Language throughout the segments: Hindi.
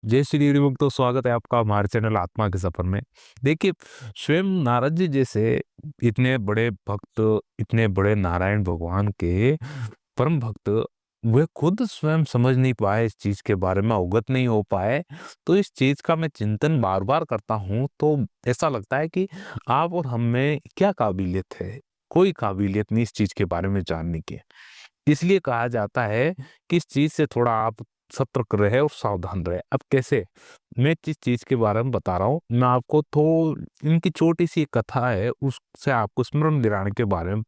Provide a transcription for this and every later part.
जय श्री हरिभक्त। तो स्वागत है आपका हमारे चैनल आत्मा के सफर में। देखिए, स्वयं नारद जी जैसे इतने बड़े भक्त, इतने बड़े नारायण भगवान के परम भक्त, वे खुद स्वयं समझ नहीं पाए, इस चीज के बारे में अवगत नहीं हो पाए। तो इस चीज का मैं चिंतन बार बार करता हूँ तो ऐसा लगता है कि आप और हम में क्या काबिलियत है। कोई काबिलियत नहीं इस चीज के बारे में जानने की। इसलिए कहा जाता है कि इस चीज से थोड़ा आप सतर्क रहे और सावधान रहे। अब कैसे? मैं जिस चीज के बारे में बता रहा हूँ, मैं आपको तो इनकी छोटी सी एक कथा है, उससे आपको स्मरण दिलाने के बारे में,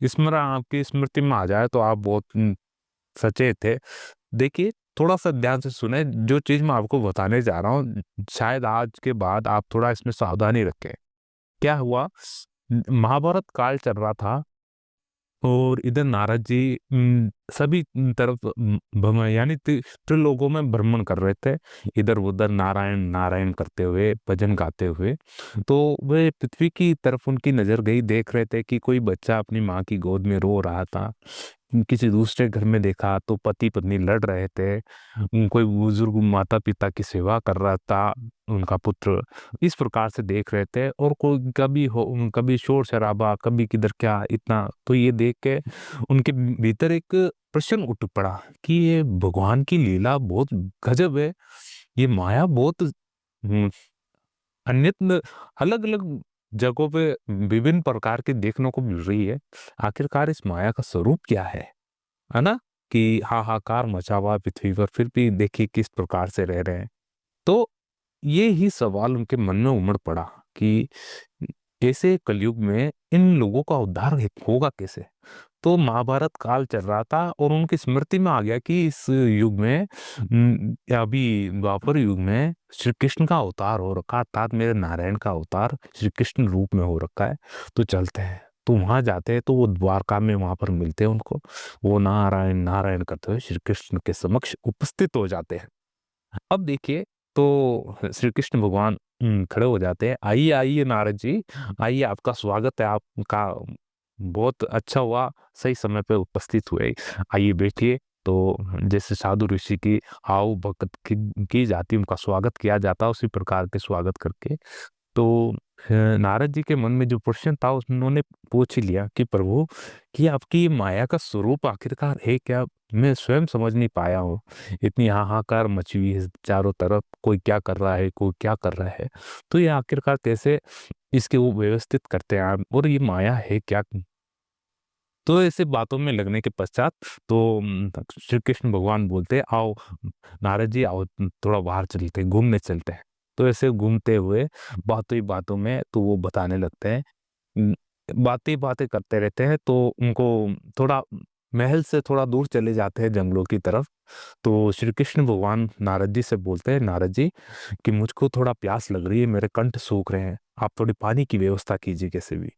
स्मरण आपकी स्मृति में आ जाए तो आप बहुत सचेत है। देखिए, थोड़ा सा ध्यान से सुने। जो चीज मैं आपको बताने जा रहा हूँ, शायद आज के बाद आप थोड़ा इसमें सावधानी रखें। क्या हुआ? महाभारत काल चल रहा था और इधर नारद जी सभी तरफ यानी त्रिलोकों में भ्रमण कर रहे थे, इधर उधर नारायण नारायण करते हुए, भजन गाते हुए। तो वे पृथ्वी की तरफ उनकी नजर गई, देख रहे थे कि कोई बच्चा अपनी माँ की गोद में रो रहा था। किसी दूसरे घर में देखा तो पति पत्नी लड़ रहे थे। कोई बुजुर्ग माता पिता की सेवा कर रहा था, उनका पुत्र। इस प्रकार से देख रहे थे और कोई कभी शोर शराबा, कभी किधर क्या इतना। तो ये देख के उनके भीतर एक प्रश्न उठ पड़ा कि ये भगवान की लीला बहुत गजब है। ये माया बहुत अन्यत्र अलग अलग जगहों पे विभिन्न प्रकार की देखने को मिल रही है। आखिरकार इस माया का स्वरूप क्या है ना? कि हाहाकार मचा हुआ है पृथ्वी पर, फिर भी देखिए किस प्रकार से रह रहे हैं। तो ये ही सवाल उनके मन में उमड़ पड़ा कि कैसे कलयुग में इन लोगों का उद्धार होगा कैसे। तो महाभारत काल चल रहा था और उनकी स्मृति में आ गया कि इस युग में अभी द्वापर युग में श्री कृष्ण का अवतार हो रखा, अर्थात मेरे नारायण का अवतार श्री कृष्ण रूप में हो रखा है। तो चलते हैं। तो वहां जाते हैं तो वो द्वारका में वहां पर मिलते हैं उनको। वो नारायण नारायण करते हुए श्री कृष्ण के समक्ष उपस्थित हो जाते हैं। अब देखिए, तो श्री कृष्ण भगवान खड़े हो जाते हैं। आइए आइए नारद जी, आइए, आपका स्वागत है। आपका बहुत अच्छा हुआ, सही समय पे उपस्थित हुए। आइए बैठिए। तो जैसे साधु ऋषि की आओ भगत की जाती, उनका स्वागत किया जाता, उसी प्रकार के स्वागत करके। तो नारद जी के मन में जो प्रश्न था उन्होंने पूछ ही लिया कि प्रभु, कि आपकी ये माया का स्वरूप आखिरकार है क्या? मैं स्वयं समझ नहीं पाया हूँ। इतनी हाहाकार मची हुई है चारों तरफ, कोई क्या कर रहा है, कोई क्या कर रहा है। तो ये आखिरकार कैसे इसके वो व्यवस्थित करते हैं आप, और ये माया है क्या? तो ऐसे बातों में लगने के पश्चात तो श्री कृष्ण भगवान बोलते हैं, आओ नारद जी, आओ थोड़ा बाहर चलते हैं, घूमने चलते हैं। तो ऐसे घूमते हुए बातों ही बातों में तो वो बताने लगते हैं। बातें बातें करते रहते हैं तो उनको थोड़ा महल से थोड़ा दूर चले जाते हैं, जंगलों की तरफ। तो श्री कृष्ण भगवान नारद जी से बोलते हैं, नारद जी, कि मुझको थोड़ा प्यास लग रही है, मेरे कंठ सूख रहे हैं, आप थोड़ी पानी की व्यवस्था कीजिए कैसे भी।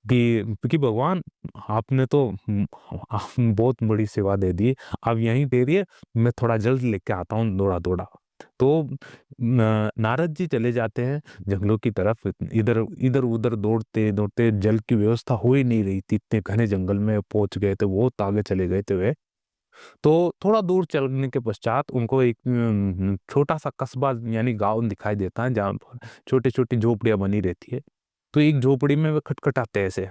कि भगवान, आपने तो बहुत बड़ी सेवा दे दी, अब यहीं दे रही है, मैं थोड़ा जल्द लेके आता हूँ दौड़ा दौड़ा। तो नारद जी चले जाते हैं जंगलों की तरफ। इधर इधर उधर दौड़ते दौड़ते, जल की व्यवस्था हो ही नहीं रही थी, इतने घने जंगल में पहुंच गए थे, बहुत आगे चले गए थे वे। तो थोड़ा दूर चलने के पश्चात उनको एक छोटा सा कस्बा यानी गांव दिखाई देता है, जहाँ छोटी छोटी झोपड़ियां बनी रहती है। तो एक झोपड़ी में वे खटखटाते हैं ऐसे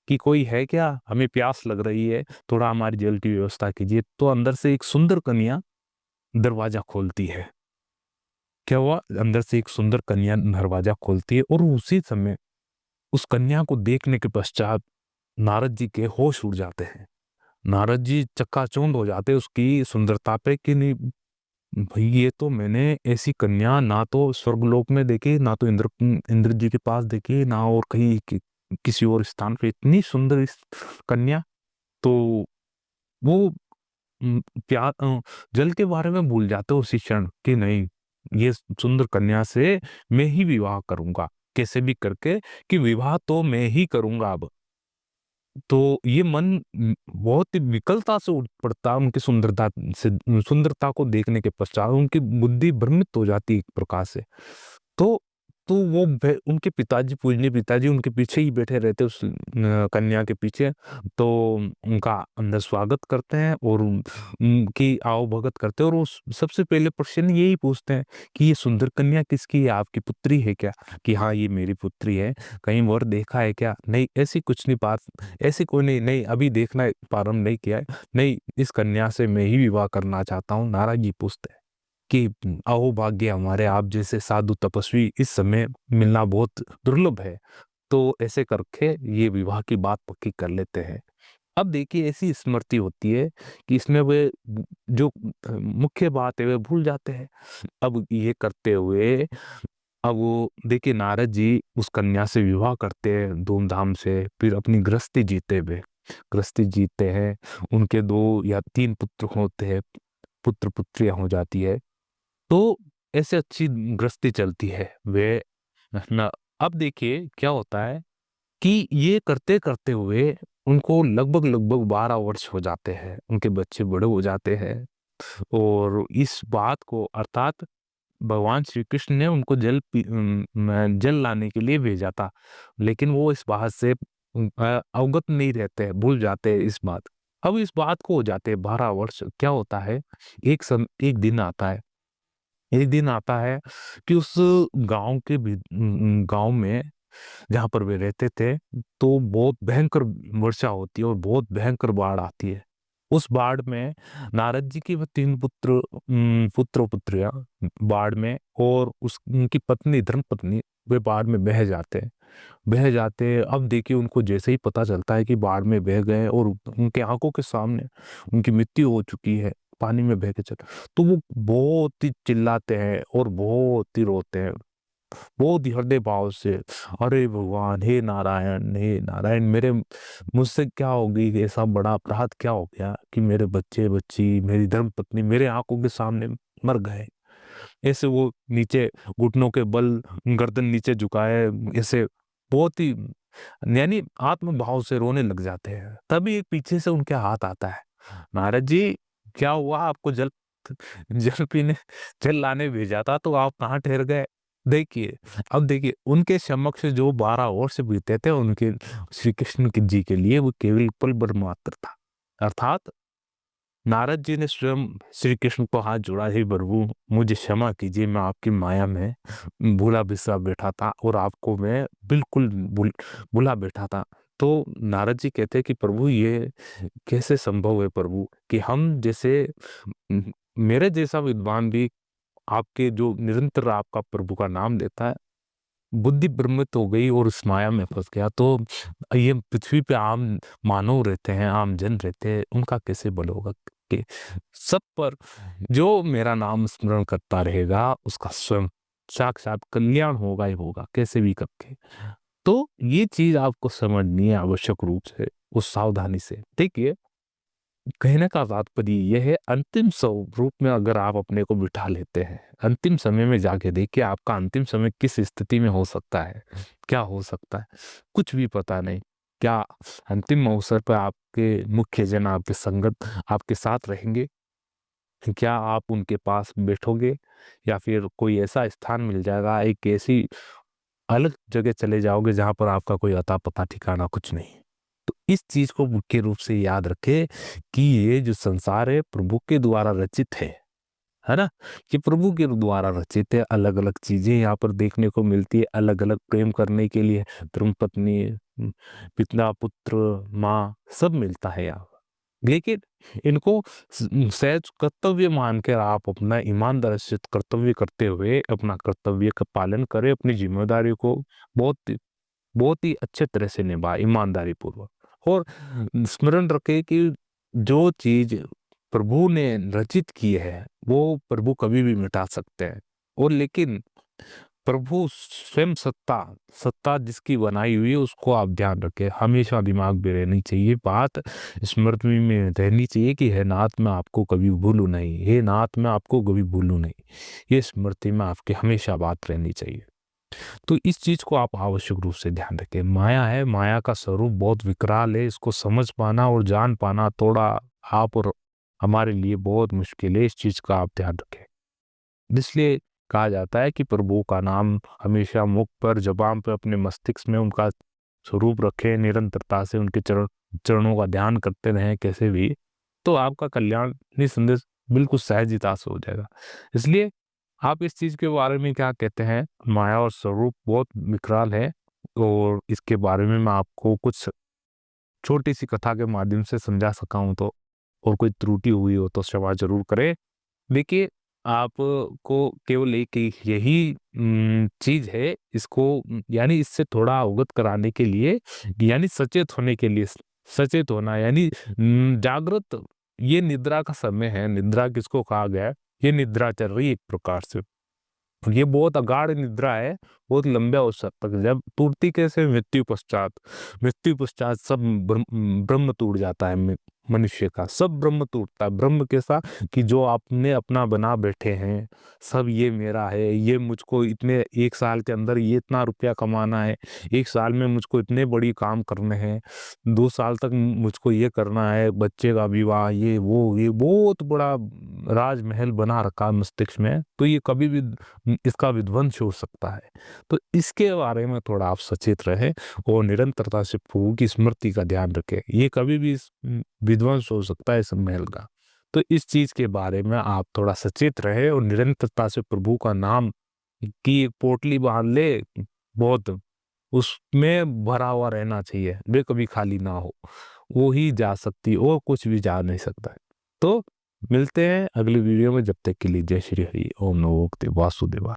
कि कोई है क्या, हमें प्यास लग रही है, थोड़ा हमारी जल की व्यवस्था कीजिए। तो अंदर से एक सुंदर कन्या दरवाजा खोलती है। क्या हुआ? अंदर से एक सुंदर कन्या दरवाजा खोलती है और उसी समय उस कन्या को देखने के पश्चात नारद जी के होश उड़ जाते हैं। नारद जी चक्काचौंध हो जाते हैं उसकी सुंदरता पे कि नहीं भाई, ये तो मैंने ऐसी कन्या ना तो स्वर्गलोक में देखी, ना तो इंद्र जी के पास देखी, ना और कहीं किसी और स्थान पे इतनी सुंदर इस कन्या। तो वो प्यार जल के बारे में भूल जाते हो उसी क्षण कि नहीं, ये सुंदर कन्या से मैं ही विवाह करूंगा, कैसे भी करके, कि विवाह तो मैं ही करूंगा अब। तो ये मन बहुत ही विकलता से उठ पड़ता है उनकी सुंदरता से। सुंदरता को देखने के पश्चात उनकी बुद्धि भ्रमित हो जाती है एक प्रकार से। तो तो वो उनके पिताजी, पूजनीय पिताजी उनके पीछे ही बैठे रहते उस कन्या के पीछे। तो उनका अंदर स्वागत करते हैं और उनकी आओ भगत करते हैं, और वो सबसे पहले प्रश्न यही पूछते हैं कि ये सुंदर कन्या किसकी है, आपकी पुत्री है क्या? कि हाँ ये मेरी पुत्री है। कहीं वर देखा है क्या? नहीं, ऐसी कुछ नहीं बात, ऐसी कोई नहीं, नहीं अभी देखना प्रारंभ नहीं किया है, नहीं इस कन्या से मैं ही विवाह करना चाहता हूँ। नारद जी पूछते हैं कि अहो भाग्य हमारे, आप जैसे साधु तपस्वी इस समय मिलना बहुत दुर्लभ है। तो ऐसे करके ये विवाह की बात पक्की कर लेते हैं। अब देखिए ऐसी स्मृति होती है कि इसमें वे जो मुख्य बात है वे भूल जाते हैं। अब ये करते हुए, अब वो देखिए नारद जी उस कन्या से विवाह करते हैं धूमधाम से, फिर अपनी गृहस्थी जीते हुए, गृहस्थी जीते हैं। उनके 2 या 3 पुत्र होते हैं, पुत्र पुत्रियां हो जाती है। तो ऐसे अच्छी गृहस्थी चलती है वे ना। अब देखिए क्या होता है कि ये करते करते हुए उनको लगभग लगभग 12 वर्ष हो जाते हैं, उनके बच्चे बड़े हो जाते हैं। और इस बात को अर्थात भगवान श्री कृष्ण ने उनको जल लाने के लिए भेजा था, लेकिन वो इस बात से अवगत नहीं रहते हैं, भूल जाते हैं इस बात। अब इस बात को हो जाते हैं 12 वर्ष। क्या होता है, एक दिन आता है, एक दिन आता है कि उस गांव में जहाँ पर वे रहते थे, तो बहुत भयंकर वर्षा होती है और बहुत भयंकर बाढ़ आती है। उस बाढ़ में नारद जी के वो 3 पुत्र पुत्रियां बाढ़ में, और उनकी पत्नी धर्म पत्नी, वे बाढ़ में बह जाते हैं, बह जाते हैं। अब देखिए उनको जैसे ही पता चलता है कि बाढ़ में बह गए और उनके आंखों के सामने उनकी मृत्यु हो चुकी है, पानी में बह के चल, तो वो बहुत ही चिल्लाते हैं और बहुत ही रोते हैं, बहुत ही हृदय भाव से। अरे भगवान, हे नारायण, मेरे मुझसे क्या हो गई, ऐसा बड़ा अपराध क्या हो गया कि मेरे बच्चे बच्ची, मेरी धर्म पत्नी मेरे आंखों के सामने मर गए। ऐसे वो नीचे घुटनों के बल गर्दन नीचे झुकाए, ऐसे बहुत ही यानी आत्म भाव से रोने लग जाते हैं। तभी एक पीछे से उनके हाथ आता है, नारद जी क्या हुआ, आपको जल पीने, जल लाने भेजा था, तो आप कहाँ ठहर गए? देखिए, अब देखिए उनके समक्ष जो 12 वर्ष बीते थे उनके श्री कृष्ण जी के लिए वो केवल पल भर मात्र था। अर्थात नारद जी ने स्वयं श्री कृष्ण को हाथ जोड़ा, हे प्रभु मुझे क्षमा कीजिए, मैं आपकी माया में भूला बिसरा बैठा था और आपको मैं बिल्कुल भूला बैठा था। तो नारद जी कहते हैं कि प्रभु ये कैसे संभव है प्रभु, कि हम जैसे मेरे जैसा विद्वान भी आपके जो निरंतर आपका प्रभु का नाम लेता है, बुद्धि भ्रमित हो गई और उस माया में फंस गया। तो ये पृथ्वी पे आम मानव रहते हैं, आम जन रहते हैं, उनका कैसे बल होगा कि सब पर जो मेरा नाम स्मरण करता रहेगा उसका स्वयं साक्षात कल्याण होगा ही होगा, कैसे भी करके। तो ये चीज आपको समझनी है आवश्यक रूप से, उस सावधानी से। देखिए कहने का तात्पर्य यह है, अंतिम स्वरूप में अगर आप अपने को बिठा लेते हैं, अंतिम समय में जाके देखिए आपका अंतिम समय किस स्थिति में हो सकता है, क्या हो सकता है, कुछ भी पता नहीं। क्या अंतिम अवसर पर आपके मुख्य जन, आपके संगत आपके साथ रहेंगे? क्या आप उनके पास बैठोगे, या फिर कोई ऐसा स्थान मिल जाएगा, एक ऐसी अलग जगह चले जाओगे जहां पर आपका कोई अता पता ठिकाना कुछ नहीं? तो इस चीज को मुख्य रूप से याद रखे कि ये जो संसार है प्रभु के द्वारा रचित है ना, कि प्रभु के द्वारा रचित है। अलग अलग चीजें यहाँ पर देखने को मिलती है, अलग अलग प्रेम करने के लिए, धर्म पत्नी, पिता पुत्र माँ सब मिलता है यहाँ। लेकिन इनको सहज कर्तव्य मानकर आप अपना ईमानदारी से कर्तव्य करते हुए अपना कर्तव्य का पालन करें, अपनी जिम्मेदारी को बहुत बहुत ही अच्छे तरह से निभाए ईमानदारी पूर्वक। और स्मरण रखे कि जो चीज प्रभु ने रचित की है वो प्रभु कभी भी मिटा सकते हैं। और लेकिन प्रभु स्वयं सत्ता, सत्ता जिसकी बनाई हुई है उसको आप ध्यान रखें, हमेशा दिमाग में रहनी चाहिए बात, स्मृति में रहनी चाहिए कि हे नाथ मैं आपको कभी भूलूं नहीं, हे नाथ मैं आपको कभी भूलूं नहीं। ये स्मृति में आपके हमेशा बात रहनी चाहिए। तो इस चीज को आप आवश्यक रूप से ध्यान रखें। माया है, माया का स्वरूप बहुत विकराल है, इसको समझ पाना और जान पाना थोड़ा आप और हमारे लिए बहुत मुश्किल है, इस चीज का आप ध्यान रखें। इसलिए कहा जाता है कि प्रभु का नाम हमेशा मुख पर, ज़ुबान पर, अपने मस्तिष्क में उनका स्वरूप रखें, निरंतरता से उनके चरणों का ध्यान करते रहें कैसे भी, तो आपका कल्याण निसंदेह बिल्कुल सहजता से हो जाएगा। इसलिए आप इस चीज़ के बारे में क्या कहते हैं? माया और स्वरूप बहुत विकराल है, और इसके बारे में मैं आपको कुछ छोटी-सी कथा के माध्यम से समझा सका हूँ तो, और कोई त्रुटि हुई हो तो क्षमा ज़रूर करें। देखिए, आपको केवल एक यही चीज़ है, इसको यानी इससे थोड़ा अवगत कराने के लिए, यानी सचेत होने के लिए, सचेत होना यानी जागृत, ये निद्रा का समय है। निद्रा किसको कहा गया है? ये निद्रा चल रही है एक प्रकार से। ये बहुत अगाढ़ निद्रा है, बहुत लंबे अवसर तक। जब टूटती कैसे? मृत्यु पश्चात। मृत्यु पश्चात सब ब्रह्म टूट जाता है, मनुष्य का सब ब्रह्म टूटता है। ब्रह्म कैसा? कि जो आपने अपना बना बैठे हैं, सब ये मेरा है, ये मुझको इतने 1 साल के अंदर ये इतना रुपया कमाना है, 1 साल में मुझको इतने बड़ी काम करने हैं, 2 साल तक मुझको ये करना है, बच्चे का विवाह, ये बहुत बड़ा राजमहल बना रखा है मस्तिष्क में, तो ये कभी भी इसका विध्वंस हो सकता है। तो इसके बारे में थोड़ा आप सचेत रहें और निरंतरता से प्रभु की स्मृति का ध्यान रखें। ये कभी भी विध्वंस हो सकता है इस महल का। तो इस चीज़ के बारे में आप थोड़ा सचेत रहें और निरंतरता से प्रभु का नाम की एक पोटली बाँध ले, बहुत उसमें भरा हुआ रहना चाहिए, वे कभी खाली ना हो। वो ही जा सकती, और कुछ भी जा नहीं सकता है। तो मिलते हैं अगली वीडियो में, जब तक के लिए जय श्री हरि। ओम नमो भगवते वासुदेवाय।